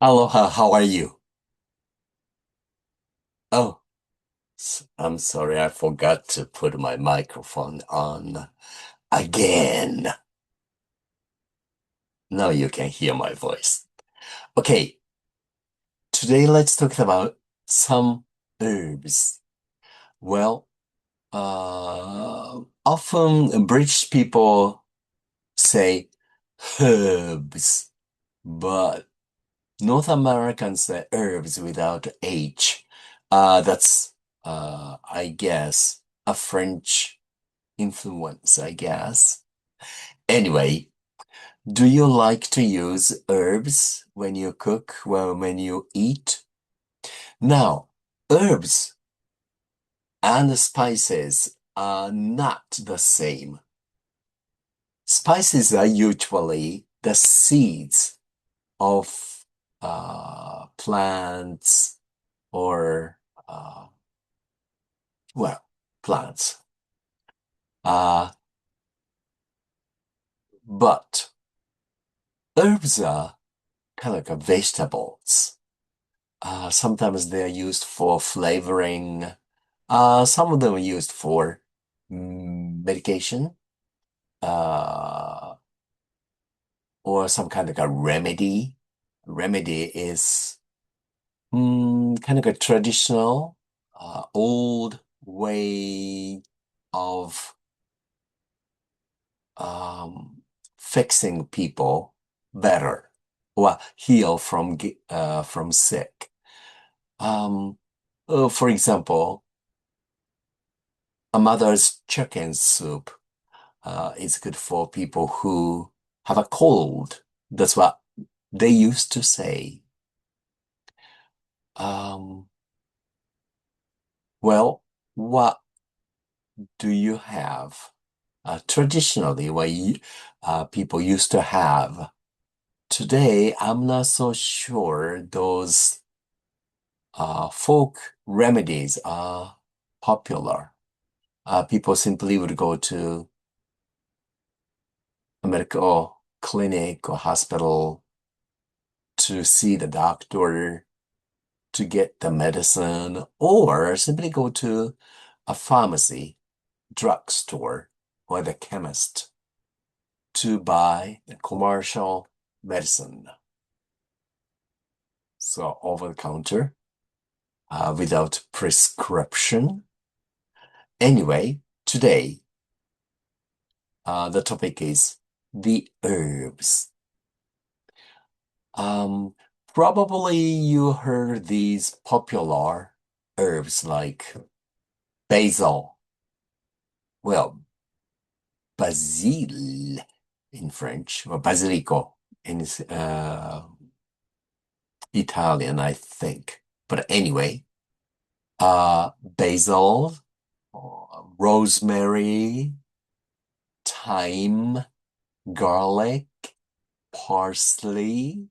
Aloha, how are you? Oh, I'm sorry, I forgot to put my microphone on again. Now you can hear my voice. Okay, today let's talk about some herbs. Well, often British people say herbs, but North Americans say herbs without H. That's, I guess, a French influence, I guess. Anyway, do you like to use herbs when you cook, well, when you eat? Now, herbs and spices are not the same. Spices are usually the seeds of plants or, well, plants. Uh, but herbs are kind of like vegetables. Sometimes they are used for flavoring. Some of them are used for medication, uh, or some kind of a remedy. Remedy is kind of a traditional, old way of fixing people better or heal from sick. For example, a mother's chicken soup is good for people who have a cold. That's what they used to say. Um, well, what do you have? Traditionally, people used to have. Today, I'm not so sure those folk remedies are popular. People simply would go to a medical clinic or hospital to see the doctor to get the medicine, or simply go to a pharmacy, drugstore, or the chemist to buy the commercial medicine. So over the counter, without prescription. Anyway, today, the topic is the herbs. Um, Probably you heard these popular herbs like basil. Well, basil in French, or basilico in Italian, I think. But anyway, basil, rosemary, thyme, garlic, parsley,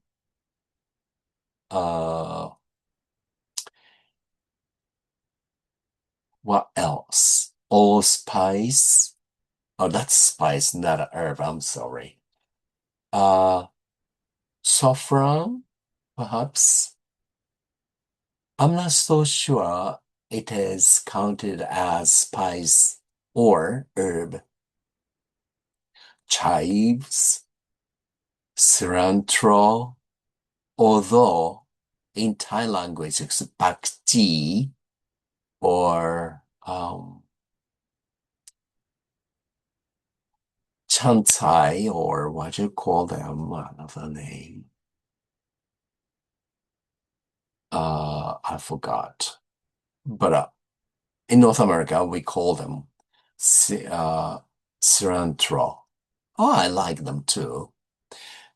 uh, what else? Allspice. Oh, that's spice, not a herb. I'm sorry. Uh, Saffron, perhaps. I'm not so sure it is counted as spice or herb. Chives, cilantro, although in Thai language it's bak chi or chancai, or what you call them, another name. I forgot. But in North America, we call them cilantro. Oh, I like them too.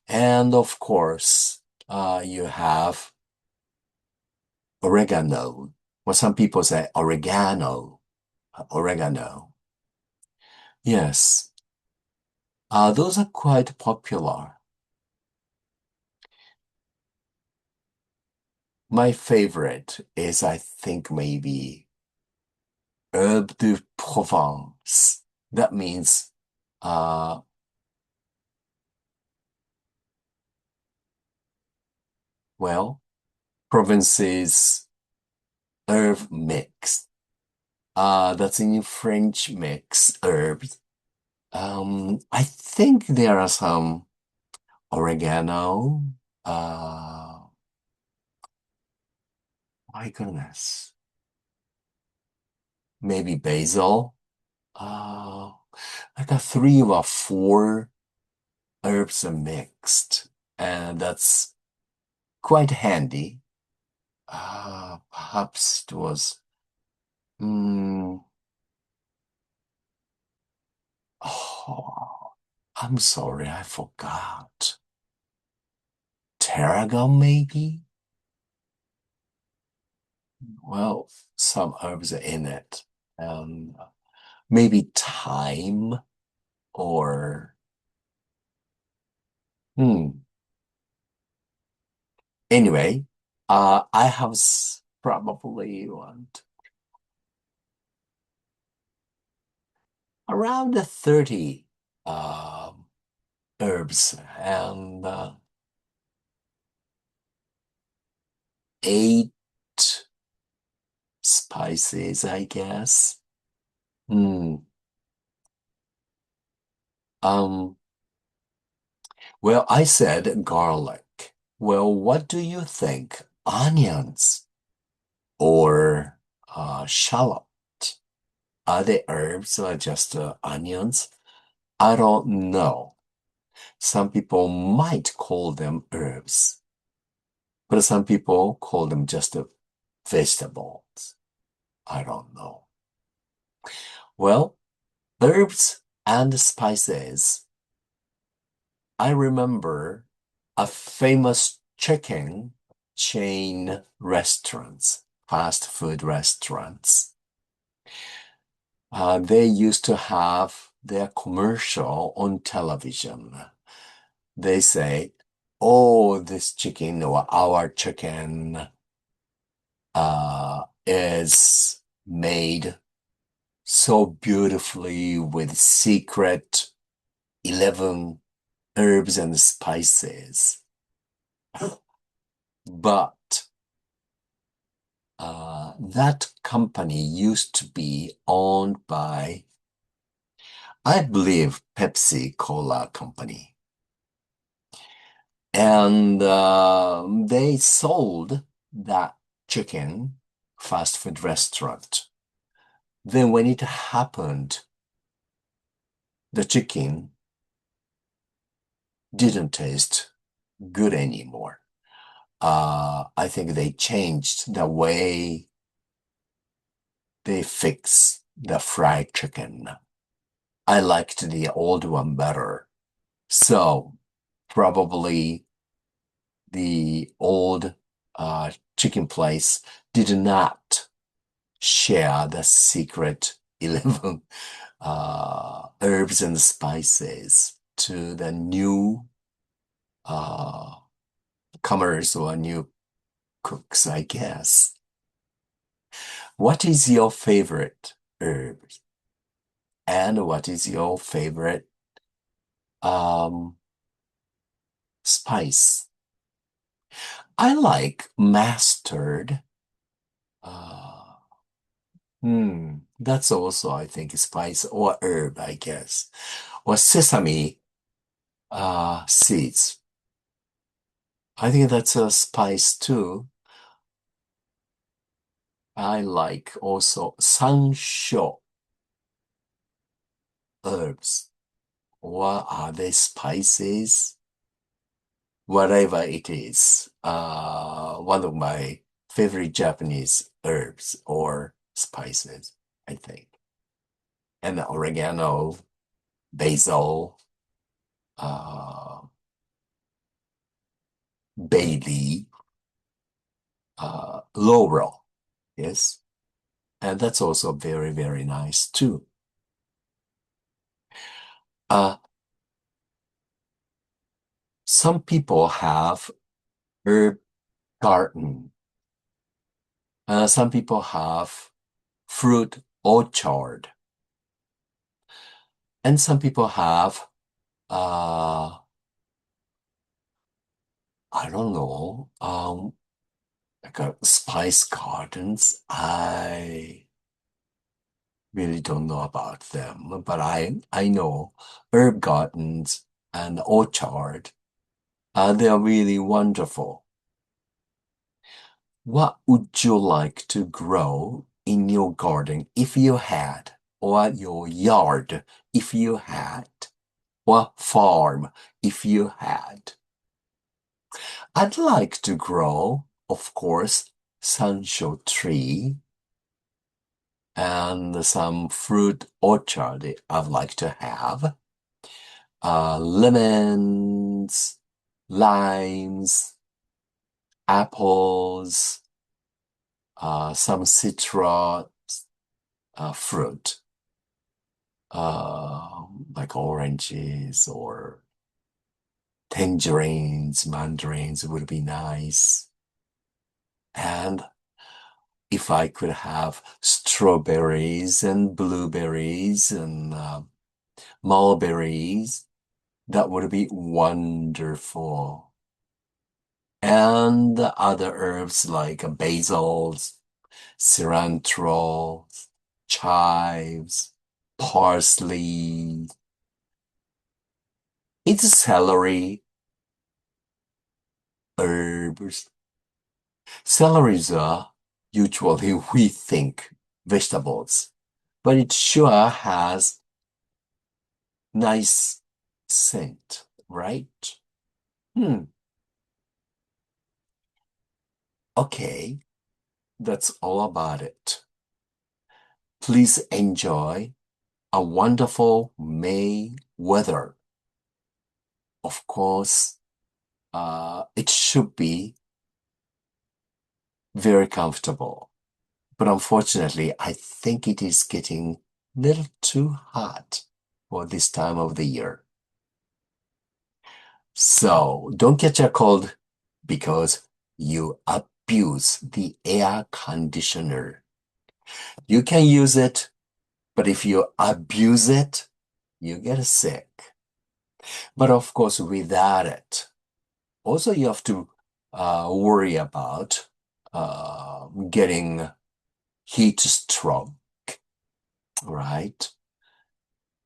And of course, you have oregano. Well, some people say oregano. Oregano. Yes, those are quite popular. My favorite is, I think, maybe herbe de Provence. That means uh, Well, provinces herb mix. That's in French mix herbs. I think there are some oregano. Uh, my goodness. Maybe basil. Uh, like a three or four herbs are mixed, and that's quite handy. Perhaps it was. Mm, oh, I'm sorry, I forgot. Tarragon, maybe? Well, some herbs are in it. Maybe thyme or hmm. Anyway, I have probably around 30 um, herbs and eight spices, I guess. Hmm. Um, well, I said garlic. Well, what do you think? Onions or shallot? Are they herbs or just onions? I don't know. Some people might call them herbs, but some people call them just vegetables. I don't know. Well, herbs and spices. I remember a famous chicken chain restaurants, fast food restaurants. They used to have their commercial on television. They say, "Oh, this chicken or our chicken is made so beautifully with secret 11 herbs and spices." But that company used to be owned by, I believe, Pepsi Cola Company. And they sold that chicken fast food restaurant. Then when it happened, the chicken didn't taste good anymore. I think they changed the way they fix the fried chicken. I liked the old one better. So probably the old chicken place did not share the secret 11 herbs and spices to the new uh, comers or new cooks, I guess. What is your favorite herb? And what is your favorite um, spice? I like mustard. Uh, that's also, I think, spice or herb, I guess. Or sesame seeds. I think that's a spice too. I like also sansho herbs. What are they spices? Whatever it is. One of my favorite Japanese herbs or spices, I think. And oregano, basil, uh, bay leaf, laurel. Yes. And that's also very, very nice too. Uh, some people have herb garden. Some people have fruit orchard. And some people have, I don't know. Like spice gardens. I really don't know about them, but I know herb gardens and orchard. They are really wonderful. What would you like to grow in your garden if you had, or your yard if you had, or farm if you had? I'd like to grow, of course, sancho tree and some fruit orchard I'd like to have. Lemons, limes, apples, some citrus fruit, like oranges or tangerines, mandarins would be nice. And if I could have strawberries and blueberries and mulberries, that would be wonderful. And other herbs like basils, cilantro, chives, parsley. It's celery, herbs. Celeries are usually we think vegetables, but it sure has nice scent, right? Hmm. Okay, that's all about it. Please enjoy a wonderful May weather. Of course, it should be very comfortable. But unfortunately, I think it is getting a little too hot for this time of the year. So don't catch a cold because you abuse the air conditioner. You can use it, but if you abuse it, you get sick. But of course, without it, also you have to worry about getting heat stroke, right?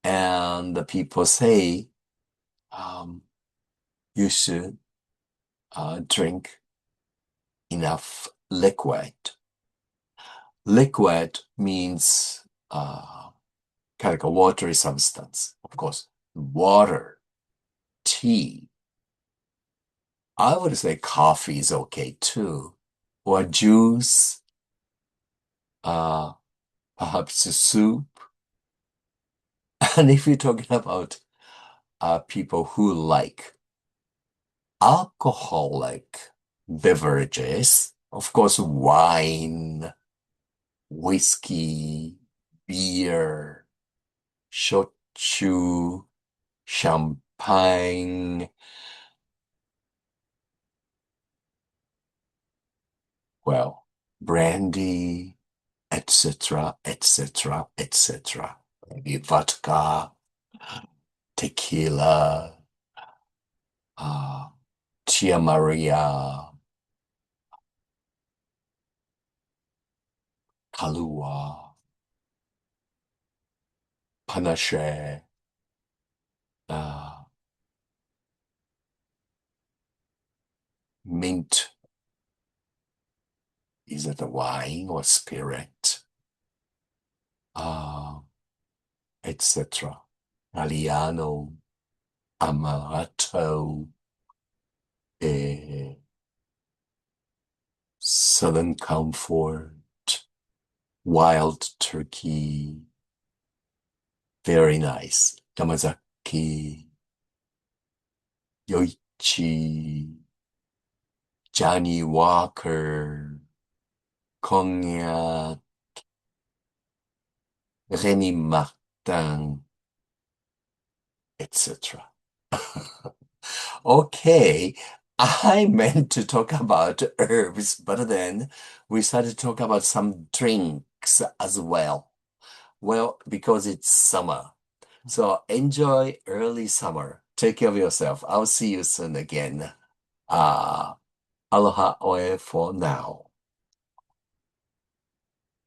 And the people say um, you should drink enough liquid. Liquid means kind of like a watery substance. Of course, water, tea. I would say coffee is okay too. Or juice, uh, perhaps a soup. And if you're talking about people who like alcoholic beverages, of course, wine, whiskey, beer, shochu, champagne, well, brandy, etc., etc., etc. Maybe vodka, tequila, uh, Tia Maria, Kahlua, Panache, uh, mint. Is it a wine or spirit? Uh, etc. Galliano, Amaretto, eh, Southern Comfort, Wild Turkey, very nice. Yamazaki, Yoichi, Johnny Walker, Cognac, Rémy Martin, etc. Okay, I meant to talk about herbs, but then we started to talk about some drinks as well. Well, because it's summer. So enjoy early summer. Take care of yourself. I'll see you soon again. Aloha oe for now.